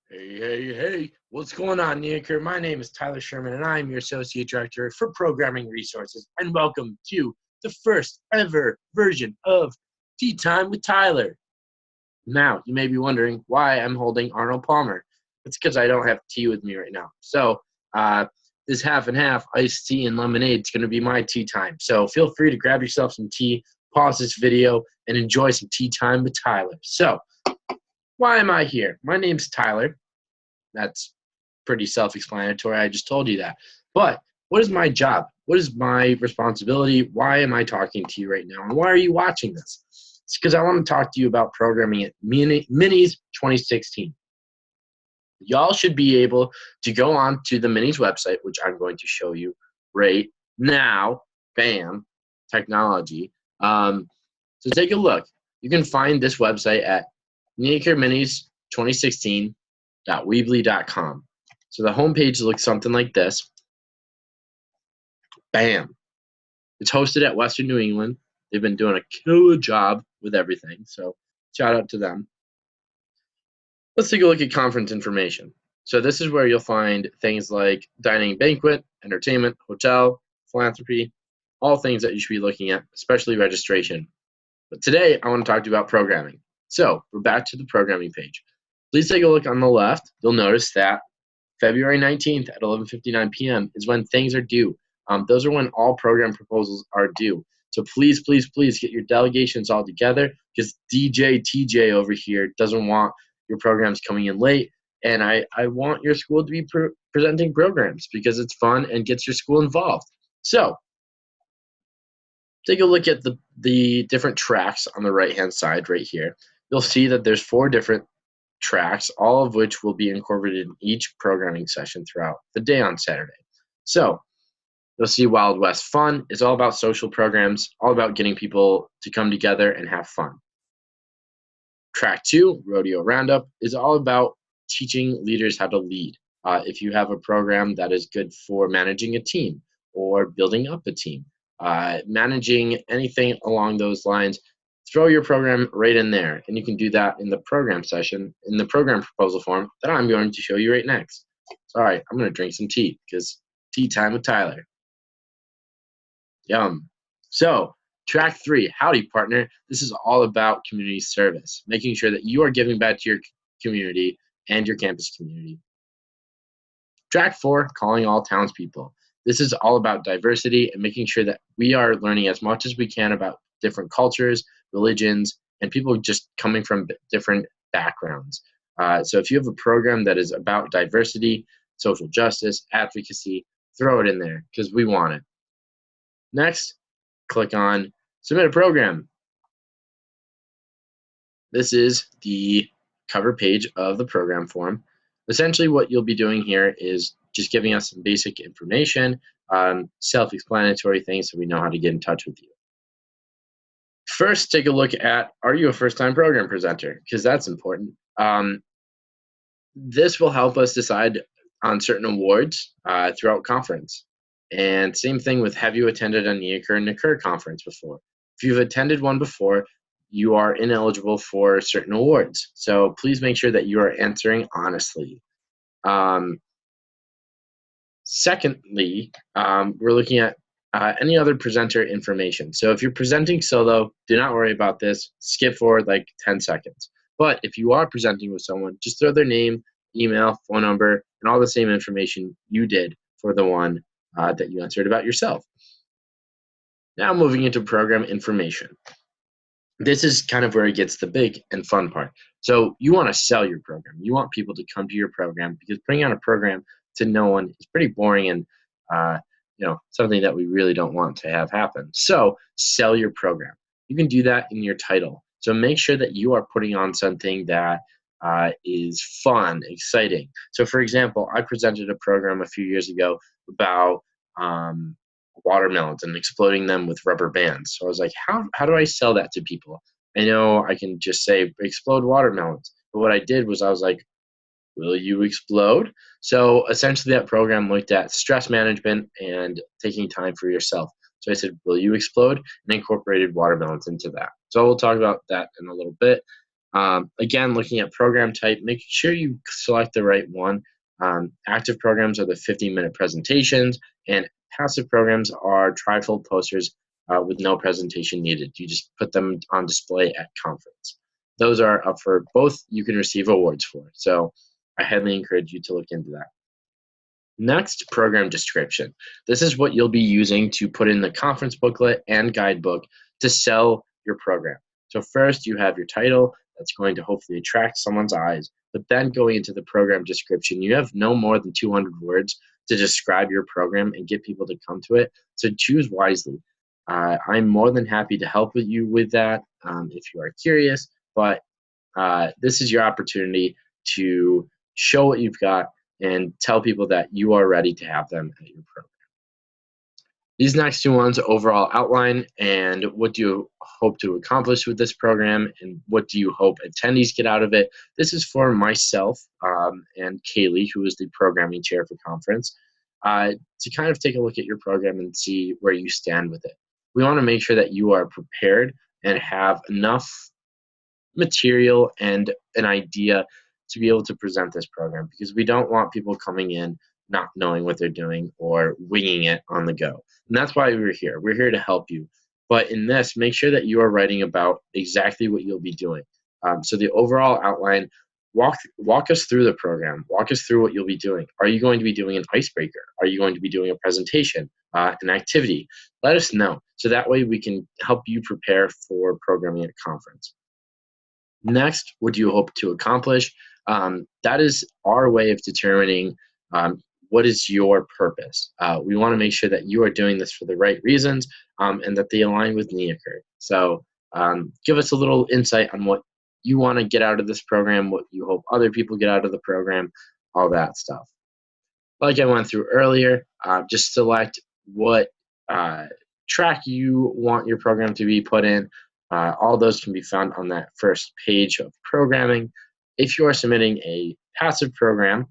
Hey, what's going on, NEACURH? My name is Tyler Sherman, and I'm your Associate Director for Programming Resources, and welcome to the first ever version of Tea Time with Tyler. Now, you may be wondering why I'm holding Arnold Palmer. It's because I don't have tea with me right now. So, this half and half iced tea and lemonade is going to be my tea time. So, feel free to grab yourself some tea, pause this video, and enjoy some tea time with Tyler. So, why am I here? My name's Tyler. That's pretty self-explanatory. I just told you that. But what is my job? What is my responsibility? Why am I talking to you right now? And why are you watching this? It's because I want to talk to you about programming at Minis 2016. Y'all should be able to go on to the Minis website, which I'm going to show you right now. Bam, technology. So take a look. You can find this website at NEACURH Minis 2016.weebly.com. So the homepage looks something like this. Bam. It's hosted at Western New England. They've been doing a killer job with everything, so shout out to them. Let's take a look at conference information. So this is where you'll find things like dining, banquet, entertainment, hotel, philanthropy, all things that you should be looking at, especially registration. But today, I want to talk to you about programming. So we're back to the programming page. Please take a look on the left. You'll notice that February 19th at 11:59 p.m. is when things are due. Those are when all program proposals are due. So please get your delegations all together, because DJ TJ over here doesn't want your programs coming in late. And I want your school to be presenting programs because it's fun and gets your school involved. So take a look at the different tracks on the right-hand side right here. You'll see that there's 4 different tracks, all of which will be incorporated in each programming session throughout the day on Saturday. So you'll see Wild West Fun is all about social programs, all about getting people to come together and have fun. Track 2, Rodeo Roundup, is all about teaching leaders how to lead. If you have a program that is good for managing a team or building up a team, managing anything along those lines, throw your program right in there, and you can do that in the program session, in the program proposal form that I'm going to show you right next. Sorry, I'm going to drink some tea because tea time with Tyler. Yum. So, track 3, Howdy Partner. This is all about community service, making sure that you are giving back to your community and your campus community. Track 4, Calling All Townspeople. This is all about diversity and making sure that we are learning as much as we can about different cultures, religions, and people just coming from different backgrounds. So if you have a program that is about diversity, social justice, advocacy, throw it in there because we want it. Next, click on Submit a Program. This is the cover page of the program form. Essentially what you'll be doing here is just giving us some basic information, self-explanatory things so we know how to get in touch with you. First, take a look at, are you a first-time program presenter? Because that's important. This will help us decide on certain awards throughout conference. And same thing with, have you attended a NEACURH and NEACURH conference before? If you've attended one before, you are ineligible for certain awards. So please make sure that you are answering honestly. Secondly, we're looking at any other presenter information. So if you're presenting solo, do not worry about this. Skip forward like 10 seconds. But if you are presenting with someone, just throw their name, email, phone number, and all the same information you did for the one that you answered about yourself. Now moving into program information. This is kind of where it gets the big and fun part. So you want to sell your program. You want people to come to your program, because bringing on a program to no one is pretty boring and something that we really don't want to have happen. So sell your program. You can do that in your title. So make sure that you are putting on something that is fun, exciting. So for example, I presented a program a few years ago about watermelons and exploding them with rubber bands. So I was like, how do I sell that to people? I know I can just say explode watermelons. But what I did was I was like, will you explode? So essentially that program looked at stress management and taking time for yourself. So I said, will you explode? And incorporated watermelons into that. So we'll talk about that in a little bit. Again, looking at program type, make sure you select the right one. Active programs are the 15-minute presentations, and passive programs are trifold posters with no presentation needed. You just put them on display at conference. Those are up for both. You can receive awards for. So I highly encourage you to look into that. Next, program description. This is what you'll be using to put in the conference booklet and guidebook to sell your program. So first, you have your title that's going to hopefully attract someone's eyes, but then going into the program description, you have no more than 200 words to describe your program and get people to come to it. So choose wisely. I'm more than happy to help you with that if you are curious, but this is your opportunity to show what you've got and tell people that you are ready to have them at your program. These next two ones, overall outline and what do you hope to accomplish with this program and what do you hope attendees get out of it. This is for myself and Kaylee, who is the programming chair for conference, to kind of take a look at your program and see where you stand with it. We want to make sure that you are prepared and have enough material and an idea to be able to present this program, because we don't want people coming in not knowing what they're doing or winging it on the go. And that's why we're here. We're here to help you. But in this, make sure that you are writing about exactly what you'll be doing. So the overall outline, walk us through the program. Walk us through what you'll be doing. Are you going to be doing an icebreaker? Are you going to be doing a presentation, an activity? Let us know. So that way we can help you prepare for programming at a conference. Next, what do you hope to accomplish? That is our way of determining what is your purpose. We want to make sure that you are doing this for the right reasons and that they align with NEACURH. So give us a little insight on what you want to get out of this program, what you hope other people get out of the program, all that stuff. Like I went through earlier, just select what track you want your program to be put in. All those can be found on that first page of programming. If you are submitting a passive program,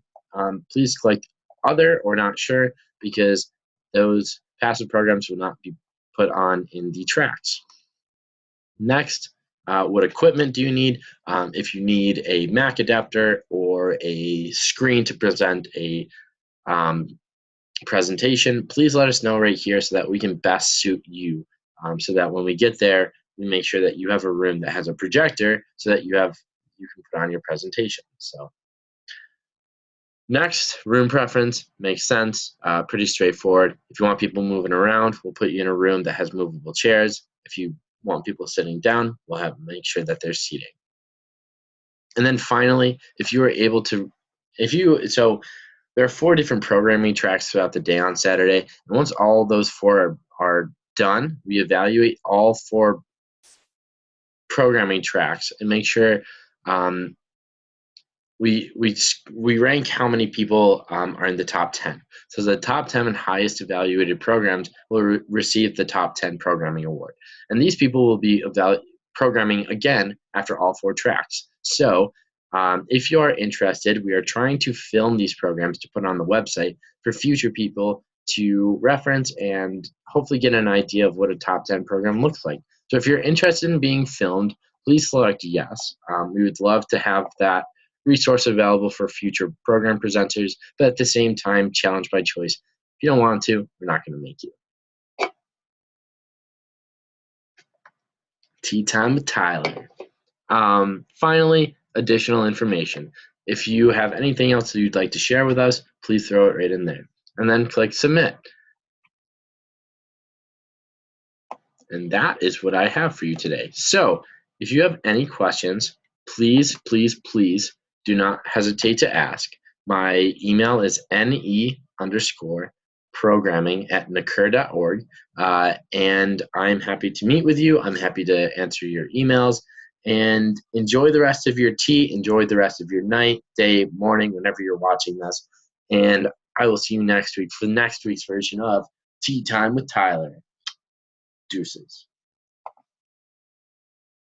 please click other or not sure, because those passive programs will not be put on in the tracks. Next, what equipment do you need? If you need a Mac adapter or a screen to present a presentation, please let us know right here so that we can best suit you, so that when we get there, we make sure that you have a room that has a projector so that you can put on your presentation. So next, room preference makes sense, pretty straightforward. If you want people moving around, we'll put you in a room that has movable chairs. If you want people sitting down, we'll make sure that there's seating. And then finally, if you are able to, so there are 4 different programming tracks throughout the day on Saturday. And once all those 4 are done, we evaluate all 4 programming tracks and make sure we rank how many people are in the top 10. So the top 10 and highest evaluated programs will receive the top 10 programming award. And these people will be programming again after all 4 tracks. So if you are interested, we are trying to film these programs to put on the website for future people to reference and hopefully get an idea of what a top 10 program looks like. So if you're interested in being filmed, please select yes. We would love to have that resource available for future program presenters, but at the same time, challenge by choice. If you don't want to, we're not going to make you. Tea time with Tyler. Finally, additional information. If you have anything else that you'd like to share with us, please throw it right in there. And then click submit. And that is what I have for you today. So if you have any questions, please, please, please do not hesitate to ask. My email is ne_programming@neacurh.org. And I'm happy to meet with you. I'm happy to answer your emails. And enjoy the rest of your tea. Enjoy the rest of your night, day, morning, whenever you're watching this. And I will see you next week for next week's version of Tea Time with Tyler. Deuces.